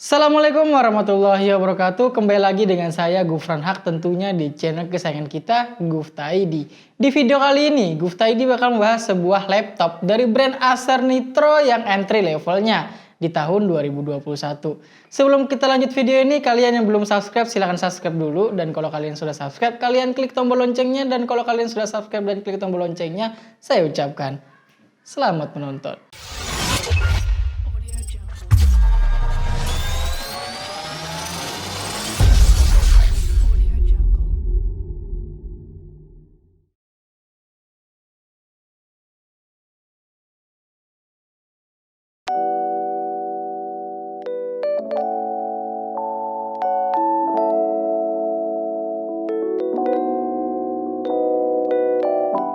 Assalamualaikum warahmatullahi wabarakatuh. Kembali lagi dengan saya Gufran Haq, tentunya di channel kesayangan kita Gufta ID. Di video kali ini Gufta ID bakal membahas sebuah laptop dari brand Acer Nitro yang entry levelnya di tahun 2021. Sebelum kita lanjut video ini, kalian yang belum subscribe silahkan subscribe dulu, dan kalau kalian sudah subscribe kalian klik tombol loncengnya, dan kalau kalian sudah subscribe dan klik tombol loncengnya, saya ucapkan selamat menonton.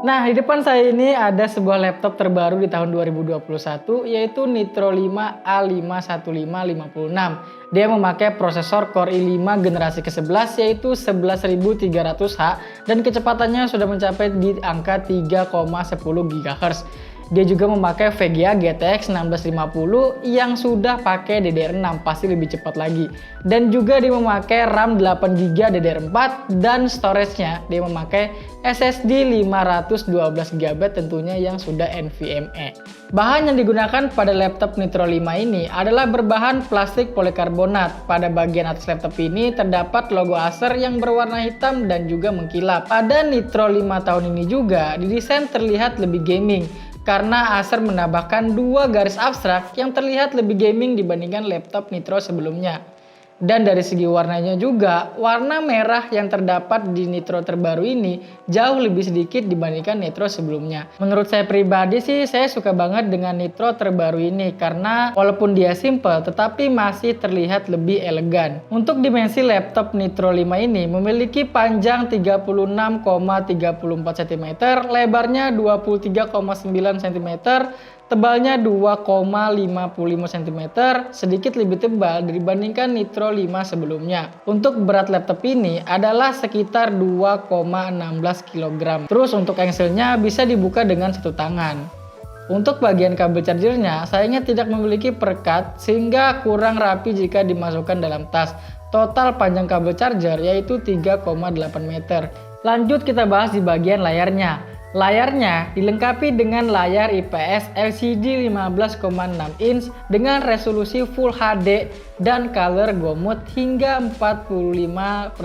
Nah, di depan saya ini ada sebuah laptop terbaru di tahun 2021, yaitu Nitro 5 A51556. Dia memakai prosesor Core i5 generasi ke-11, yaitu 11300H, dan kecepatannya sudah mencapai di angka 3,10 GHz. Dia juga memakai VGA GTX 1650 yang sudah pakai DDR6, pasti lebih cepat lagi. Dan juga dia memakai RAM 8GB DDR4, dan storage-nya dia memakai SSD 512GB tentunya yang sudah NVMe. Bahan yang digunakan pada laptop Nitro 5 ini adalah berbahan plastik polikarbonat. Pada bagian atas laptop ini terdapat logo Acer yang berwarna hitam dan juga mengkilap. Pada Nitro 5 tahun ini juga didesain terlihat lebih gaming, karena Acer menambahkan dua garis abstrak yang terlihat lebih gaming dibandingkan laptop Nitro sebelumnya. Dan dari segi warnanya juga, warna merah yang terdapat di Nitro terbaru ini jauh lebih sedikit dibandingkan Nitro sebelumnya. Menurut saya pribadi sih, saya suka banget dengan Nitro terbaru ini karena walaupun dia simple tetapi masih terlihat lebih elegan. Untuk dimensi laptop Nitro 5 ini memiliki panjang 36,34 cm, lebarnya 23,9 cm, tebalnya 2,55 cm, sedikit lebih tebal dibandingkan Nitro 5 sebelumnya. Untuk berat laptop ini adalah sekitar 2,16 kg. Terus untuk engselnya bisa dibuka dengan satu tangan. Untuk bagian kabel chargernya sayangnya tidak memiliki perekat sehingga kurang rapi jika dimasukkan dalam tas. Total panjang kabel charger yaitu 3,8 meter. Lanjut kita bahas di bagian layarnya. Layarnya dilengkapi dengan layar IPS LCD 15,6 inch dengan resolusi Full HD dan color gamut hingga 45%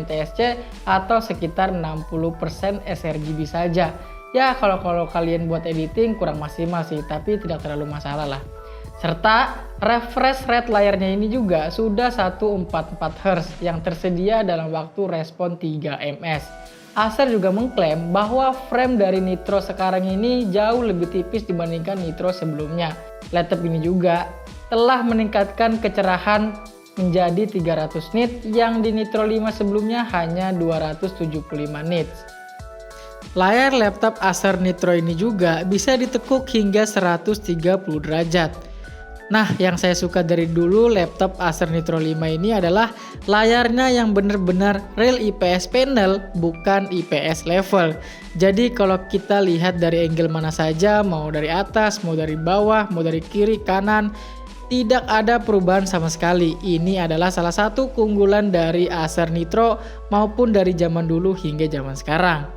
NTSC atau sekitar 60% sRGB saja. Ya kalau kalian buat editing kurang maksimal sih, tapi tidak terlalu masalah lah. Serta refresh rate layarnya ini juga sudah 144 Hz yang tersedia dalam waktu respon 3 ms. Acer juga mengklaim bahwa frame dari Nitro sekarang ini jauh lebih tipis dibandingkan Nitro sebelumnya. Laptop ini juga telah meningkatkan kecerahan menjadi 300 nits yang di Nitro 5 sebelumnya hanya 275 nits. Layar laptop Acer Nitro ini juga bisa ditekuk hingga 130 derajat. Nah, yang saya suka dari dulu laptop Acer Nitro 5 ini adalah layarnya yang benar-benar real IPS panel, bukan IPS level. Jadi kalau kita lihat dari angle mana saja, mau dari atas, mau dari bawah, mau dari kiri, kanan, tidak ada perubahan sama sekali. Ini adalah salah satu keunggulan dari Acer Nitro maupun dari zaman dulu hingga zaman sekarang.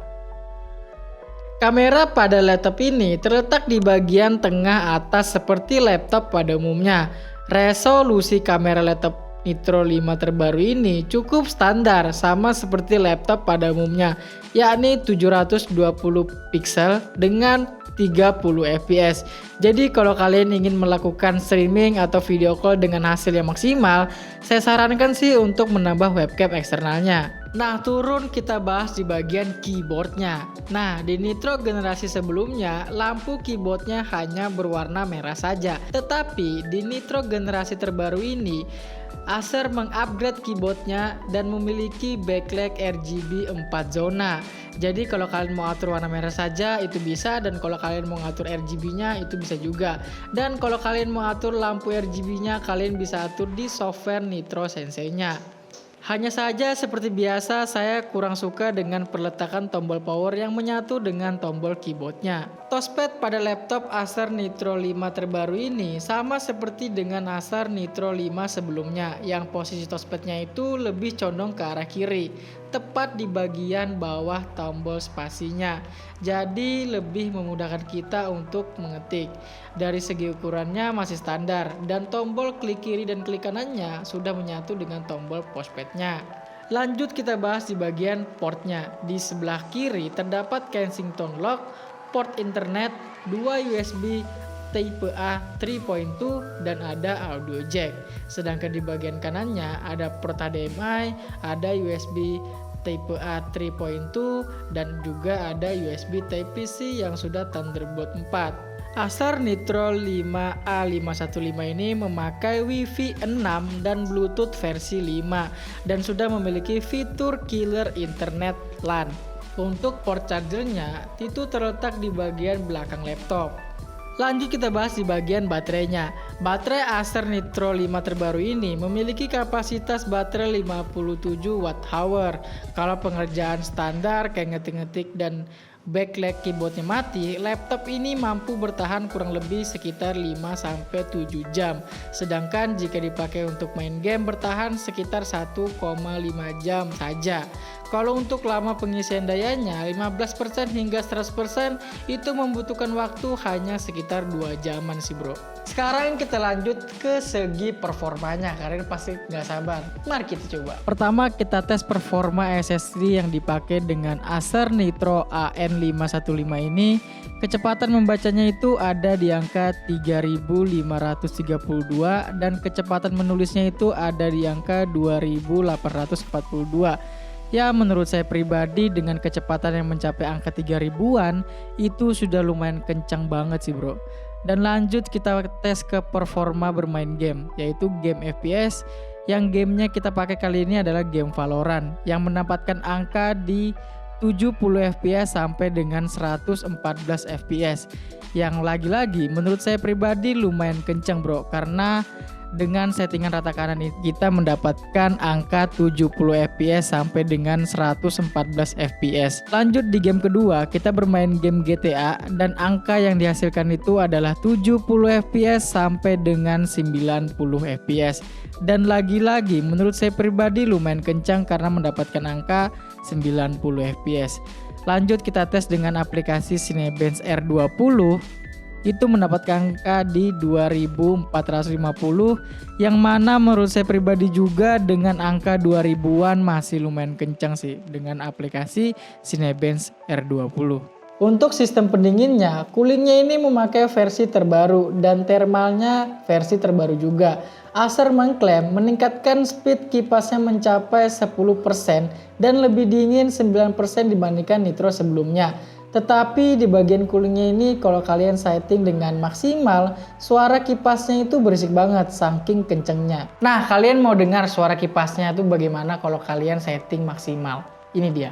Kamera pada laptop ini terletak di bagian tengah atas seperti laptop pada umumnya. Resolusi kamera laptop Nitro 5 terbaru ini cukup standar sama seperti laptop pada umumnya, yakni 720 pixel dengan 30 fps. Jadi kalau kalian ingin melakukan streaming atau video call dengan hasil yang maksimal, saya sarankan sih untuk menambah webcam eksternalnya. Nah, turun kita bahas di bagian keyboardnya. Nah, di Nitro generasi sebelumnya, lampu keyboardnya hanya berwarna merah saja. Tetapi di Nitro generasi terbaru ini, Acer mengupgrade keyboardnya dan memiliki backlight RGB 4 zona. Jadi kalau kalian mau atur warna merah saja itu bisa, dan kalau kalian mau atur RGB-nya itu bisa juga. Dan kalau kalian mau atur lampu RGB-nya kalian bisa atur di software Nitro Sensei-nya. Hanya saja seperti biasa saya kurang suka dengan perletakan tombol power yang menyatu dengan tombol keyboardnya. Touchpad pada laptop Acer Nitro 5 terbaru ini sama seperti dengan Acer Nitro 5 sebelumnya, yang posisi touchpadnya itu lebih condong ke arah kiri, tepat di bagian bawah tombol spasinya. Jadi lebih memudahkan kita untuk mengetik. Dari segi ukurannya masih standar dan tombol klik kiri dan klik kanannya sudah menyatu dengan tombol pushpadnya. Lanjut kita bahas di bagian portnya. Di sebelah kiri terdapat Kensington lock, port internet, 2 USB Type A 3.2 dan ada audio jack. Sedangkan di bagian kanannya ada port HDMI, ada USB Type A 3.2 dan juga ada USB Type-C yang sudah Thunderbolt 4. Acer Nitro 5A515 ini memakai Wi-Fi 6 dan Bluetooth versi 5 dan sudah memiliki fitur killer internet LAN. Untuk port chargernya itu terletak di bagian belakang laptop. Lanjut kita bahas di bagian baterainya. Baterai Acer Nitro 5 terbaru ini memiliki kapasitas baterai 57 Wh. Kalau pengerjaan standar kayak ngetik-ngetik dan backlight keyboardnya mati, laptop ini mampu bertahan kurang lebih sekitar 5-7 jam. Sedangkan jika dipakai untuk main game bertahan sekitar 1,5 jam saja. Kalau untuk lama pengisian dayanya 15% hingga 100% itu membutuhkan waktu hanya sekitar 2 jaman sih bro. Sekarang kita lanjut ke segi performanya, karena pasti nggak sabar. Mari kita coba. Pertama kita tes performa SSD yang dipakai dengan Acer Nitro AN515 ini. Kecepatan membacanya itu ada di angka 3532 dan kecepatan menulisnya itu ada di angka 2842. Ya menurut saya pribadi dengan kecepatan yang mencapai angka 3000-an itu sudah lumayan kencang banget sih bro. Dan lanjut kita tes ke performa bermain game, yaitu game FPS. Yang gamenya kita pakai kali ini adalah game Valorant yang mendapatkan angka di 70 fps sampai dengan 114 fps. Yang lagi-lagi menurut saya pribadi lumayan kencang bro, karena dengan settingan rata kanan kita mendapatkan angka 70 fps sampai dengan 114 fps. Lanjut di game kedua, kita bermain game GTA dan angka yang dihasilkan itu adalah 70 fps sampai dengan 90 fps. Dan lagi-lagi menurut saya pribadi lumayan kencang karena mendapatkan angka 90 fps. Lanjut kita tes dengan aplikasi Cinebench R20. Itu mendapatkan angka di 2450 yang mana menurut saya pribadi juga dengan angka 2000-an masih lumayan kencang sih dengan aplikasi Cinebench R20. Untuk sistem pendinginnya, coolingnya ini memakai versi terbaru dan thermalnya versi terbaru juga. Acer mengklaim meningkatkan speed kipasnya mencapai 10% dan lebih dingin 9% dibandingkan Nitro sebelumnya. Tetapi di bagian coolingnya ini kalau kalian setting dengan maksimal, suara kipasnya itu berisik banget saking kencengnya. Nah kalian mau dengar suara kipasnya itu bagaimana kalau kalian setting maksimal? Ini dia.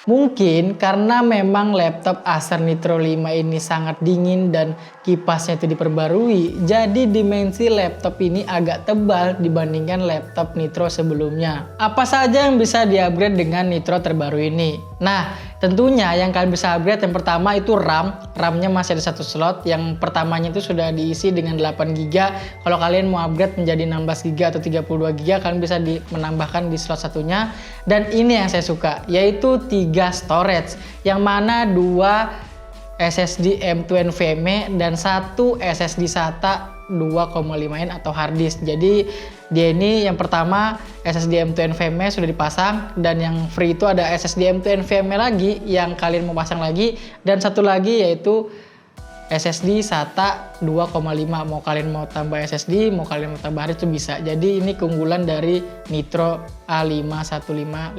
Mungkin karena memang laptop Acer Nitro 5 ini sangat dingin dan kipasnya itu diperbarui, jadi dimensi laptop ini agak tebal dibandingkan laptop Nitro sebelumnya. Apa saja yang bisa di-upgrade dengan Nitro terbaru ini? Nah, tentunya yang kalian bisa upgrade yang pertama itu RAM-nya masih ada satu slot. Yang pertamanya itu sudah diisi dengan 8 GB. Kalau kalian mau upgrade menjadi 16 GB atau 32 GB, kalian bisa menambahkan di slot satunya. Dan ini yang saya suka, yaitu 3 storage, yang mana 2 SSD M2 NVMe dan 1 SSD SATA 2,5 in atau hard disk. Jadi dia ini yang pertama SSD M2 NVMe sudah dipasang, dan yang free itu ada SSD M2 NVMe lagi yang kalian mau pasang lagi, dan satu lagi yaitu SSD SATA 2,5. Mau kalian mau tambah SSD, mau kalian mau tambah hard disk itu bisa. Jadi ini keunggulan dari Nitro A51556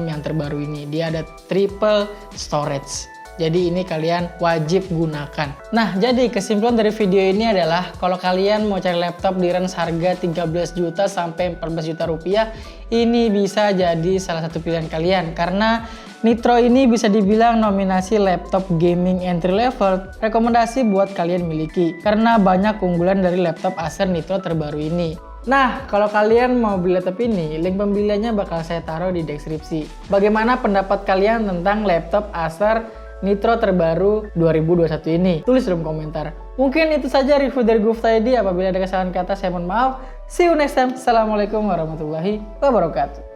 yang terbaru ini. Dia ada triple storage. Jadi ini kalian wajib gunakan. Nah, jadi kesimpulan dari video ini adalah kalau kalian mau cari laptop di range harga 13 juta sampai 14 juta rupiah, ini bisa jadi salah satu pilihan kalian karena Nitro ini bisa dibilang nominasi laptop gaming entry level rekomendasi buat kalian miliki karena banyak keunggulan dari laptop Acer Nitro terbaru ini. Nah, kalau kalian mau beli laptop ini, link pembeliannya bakal saya taruh di deskripsi. Bagaimana pendapat kalian tentang laptop Acer Nitro terbaru 2021 ini? Tulis dalam komentar. Mungkin itu saja review dari Gufta ID. Apabila ada kesalahan kata, saya mohon maaf. See you next time. Assalamualaikum warahmatullahi wabarakatuh.